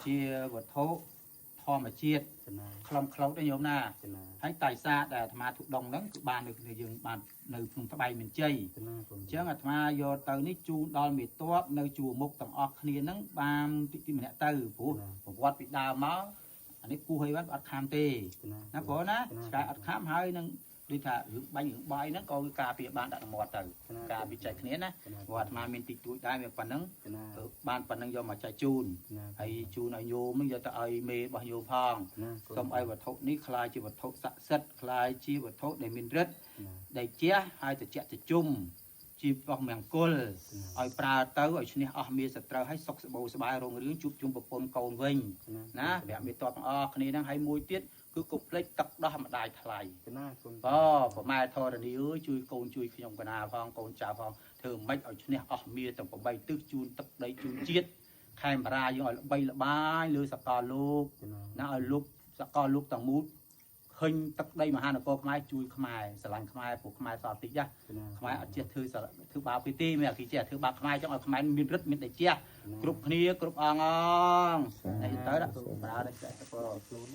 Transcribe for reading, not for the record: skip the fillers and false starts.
chia vật thố thò mà chiết không khâuได้โยมណាហើយតែសាដែលអាត្មាទុកដងហ្នឹងគឺបាននៅយើងបាននៅក្នុងត្បៃមានជ័យអញ្ចឹងអាត្មាយកទៅនេះជូនដល់មេតបនៅជួរមុខទាំងអស់គ្នាហ្នឹងបានតិចម្នាក់ទៅព្រោះប្រវត្តិពីដើមមកអានេះគូឲ្យបានអត់ខាមទេណាព្រោះណាឆ្កែអត់ខាមហើយនឹងដូចថារឿងបាញ់រឿងបាយហ្នឹងក៏គឺការពារបានដាក់មាត់ទៅការវិច័យគ្នាណាព្រោះអាត្មាមានតិចតួចដែរវាប៉ុណ្ណឹងបានប៉ុណ្ណឹងយកមកចែកជូនហើយជូនឲ្យញោមហ្នឹងយកទៅឲ្យមេរបស់ញោមផងសូមឲ្យវត្ថុនេះคล้ายជាវត្ថុស័ក្តិសិទ្ធិคล้ายជាវត្ថុដែលមានឫទ្ធិដែលជះឲ្យត្រជាក់ត្រជុំជីវៈមង្គលឲ្យប្រើទៅឲ្យឈ្នះអស់មានសត្រូវឲ្យសុខសបោសបាយរងរឿងជួបជុំប្រពន្ធកូនវិញណាព្រះមេតបទាំងអស់គ្នាហ្នឹងហើយមួយទៀតគឺកុំភ្លេចទឹកដោះម្ដាយថ្លៃប្រម៉ែធរណីអើយជួយកូនជួយខ្ញុំកណាផងកូនចៅផងធ្វើមិនឲ្យឈ្នះអស់មានទាំង8ទិសជូនទឹកដីជូនជាតិខេមរាយើងឲ្យល្បីល្បាញលើសកលលោកណាឲ្យលោកសកលលោកទាំងមូលឃើញទឹកដីមហានគរខ្មែរជួយខ្មែរស្រឡាញ់ខ្មែរពួកខ្មែរសល់តិចណាខ្មែរអត់ចេះធ្វើបាបពីទីមានអាគីចេះធ្វើបាបខ្មែរចង់ឲ្យខ្មែរមានរិទ្ធមានតែជះគ្រប់គ្នាគ្រប់អង្គតែទៅដាក់ប្រើតែទៅខ្លួន